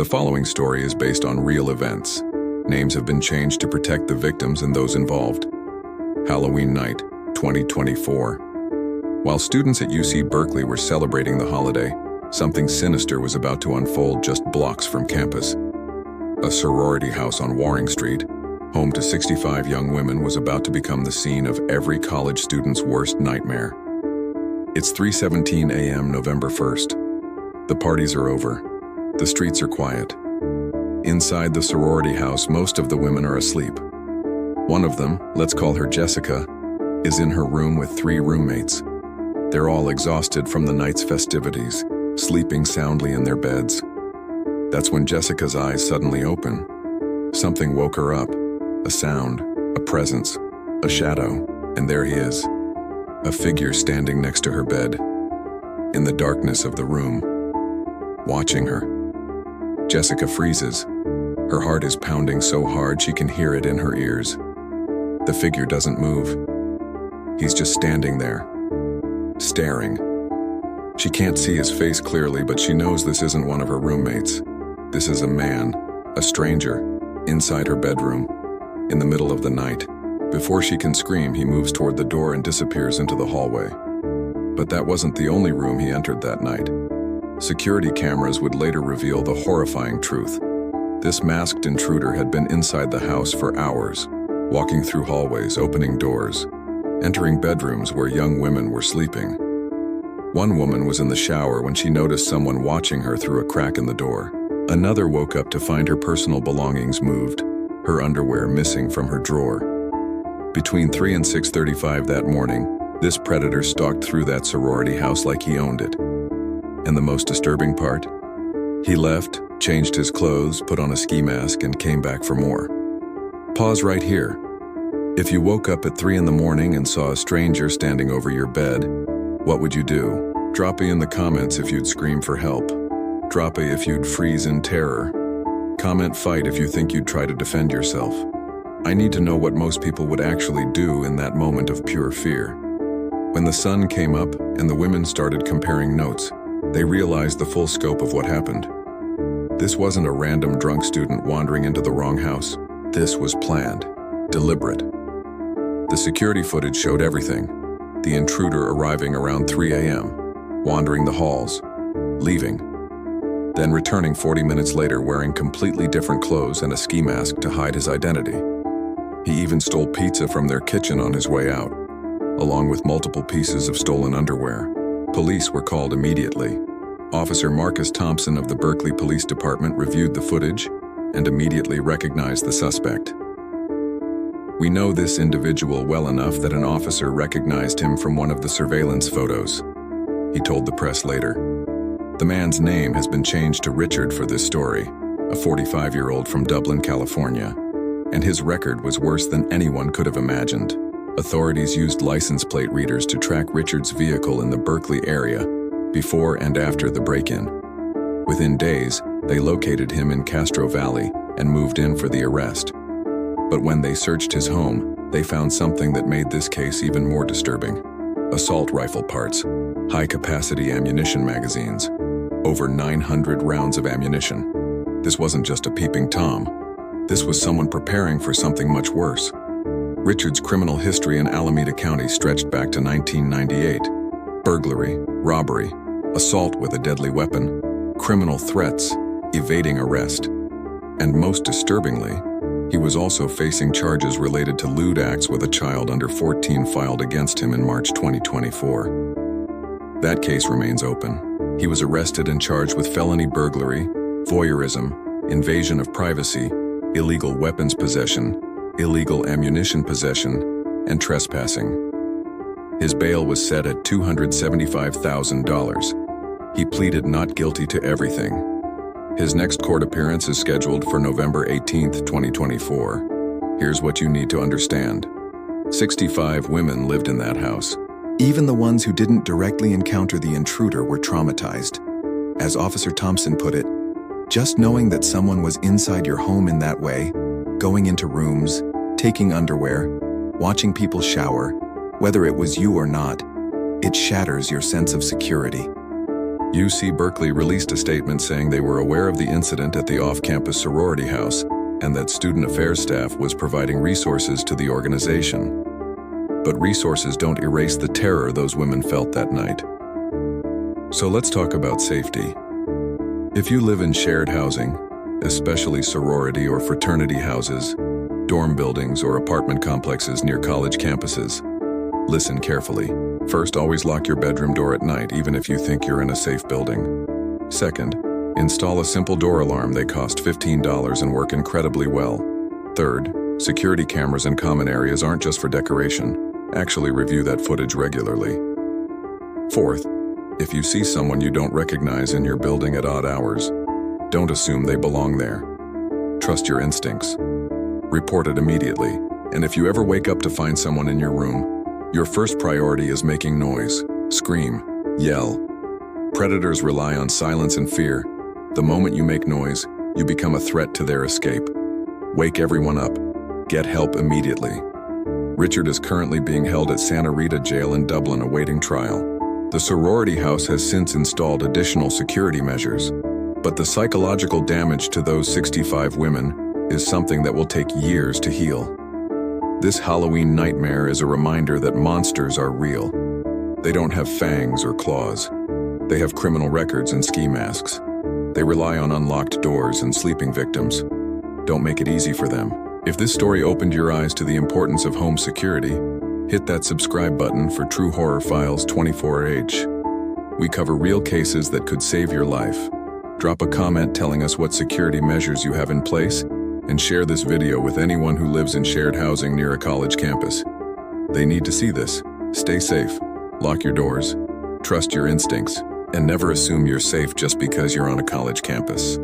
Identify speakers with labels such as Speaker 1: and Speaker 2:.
Speaker 1: The following story is based on real events. Names have been changed to protect the victims and those involved. Halloween night, 2024. While students at UC Berkeley were celebrating the holiday, something sinister was about to unfold just blocks from campus. A sorority house on Waring Street, home to 65 young women, was about to become the scene of every college student's worst nightmare. It's 3:17 a.m. November 1st. The parties are over. The streets are quiet. Inside the sorority house, most of the women are asleep. One of them, let's call her Jessica, is in her room with 3 roommates. They're all exhausted from the night's festivities, sleeping soundly in their beds. That's when Jessica's eyes suddenly open. Something woke her up. A sound, a presence, a shadow, and there he is. A figure standing next to her bed, in the darkness of the room, watching her. Jessica freezes. Her heart is pounding so hard she can hear it in her ears. The figure doesn't move. He's just standing there, staring. She can't see his face clearly, but she knows this isn't one of her roommates. This is a man, a stranger, inside her bedroom, in the middle of the night. Before she can scream, he moves toward the door and disappears into the hallway. But that wasn't the only room he entered that night. Security cameras would later reveal the horrifying truth. This masked intruder had been inside the house for hours, walking through hallways, opening doors, entering bedrooms where young women were sleeping. One woman was in the shower when she noticed someone watching her through a crack in the door. Another woke up to find her personal belongings moved, her underwear missing from her drawer. Between 3 and 6:35 that morning, this predator stalked through that sorority house like he owned it. And the most disturbing part? He left, changed his clothes, put on a ski mask, and came back for more. Pause right here. If you woke up at 3 in the morning and saw a stranger standing over your bed, what would you do? Drop a in the comments if you'd scream for help. Drop a if you'd freeze in terror. Comment fight if you think you'd try to defend yourself. I need to know what most people would actually do in that moment of pure fear. When the sun came up and the women started comparing notes, they realized the full scope of what happened. This wasn't a random drunk student wandering into the wrong house. This was planned, deliberate. The security footage showed everything. The intruder arriving around 3 a.m., wandering the halls, leaving, then returning 40 minutes later wearing completely different clothes and a ski mask to hide his identity. He even stole pizza from their kitchen on his way out, along with multiple pieces of stolen underwear. Police were called immediately. Officer Marcus Thompson of the Berkeley Police Department reviewed the footage and immediately recognized the suspect. We know this individual well enough that an officer recognized him from one of the surveillance photos. He told the press later. The man's name has been changed to Richard for this story, a 45-year-old from Dublin, California, and his record was worse than anyone could have imagined. Authorities used license plate readers to track Richard's vehicle in the Berkeley area before and after the break-in. Within days, they located him in Castro Valley and moved in for the arrest. But when they searched his home, they found something that made this case even more disturbing. Assault rifle parts, high-capacity ammunition magazines, over 900 rounds of ammunition. This wasn't just a peeping Tom. This was someone preparing for something much worse. Richard's criminal history in Alameda County stretched back to 1998. Burglary, robbery, assault with a deadly weapon, criminal threats, evading arrest. And most disturbingly, he was also facing charges related to lewd acts with a child under 14 filed against him in March 2024. That case remains open. He was arrested and charged with felony burglary, voyeurism, invasion of privacy, illegal weapons possession, illegal ammunition possession, and trespassing. His bail was set at $275,000. He pleaded not guilty to everything. His next court appearance is scheduled for November 18, 2024. Here's what you need to understand. 65 women lived in that house. Even the ones who didn't directly encounter the intruder were traumatized. As Officer Thompson put it, just knowing that someone was inside your home in that way, going into rooms, taking underwear, watching people shower, whether it was you or not, it shatters your sense of security. UC Berkeley released a statement saying they were aware of the incident at the off-campus sorority house and that student affairs staff was providing resources to the organization. But resources don't erase the terror those women felt that night. So let's talk about safety. If you live in shared housing, especially sorority or fraternity houses, dorm buildings or apartment complexes near college campuses, listen carefully. First, always lock your bedroom door at night, even if you think you're in a safe building. Second, install a simple door alarm. They cost $15 and work incredibly well. Third, security cameras in common areas aren't just for decoration. Actually review that footage regularly. Fourth, if you see someone you don't recognize in your building at odd hours, don't assume they belong there. Trust your instincts. Report it immediately, and if you ever wake up to find someone in your room, your first priority is making noise. Scream, yell. Predators rely on silence and fear. The moment you make noise, you become a threat to their escape. Wake everyone up. Get help immediately. Richard is currently being held at Santa Rita Jail in Dublin awaiting trial. The sorority house has since installed additional security measures, but the psychological damage to those 65 women is something that will take years to heal. This Halloween nightmare is a reminder that monsters are real. They don't have fangs or claws. They have criminal records and ski masks. They rely on unlocked doors and sleeping victims. Don't make it easy for them. If this story opened your eyes to the importance of home security, hit that subscribe button for True Horror Files 24H. We cover real cases that could save your life. Drop a comment telling us what security measures you have in place, and share this video with anyone who lives in shared housing near a college campus. They need to see this. Stay safe, lock your doors, trust your instincts, and never assume you're safe just because you're on a college campus.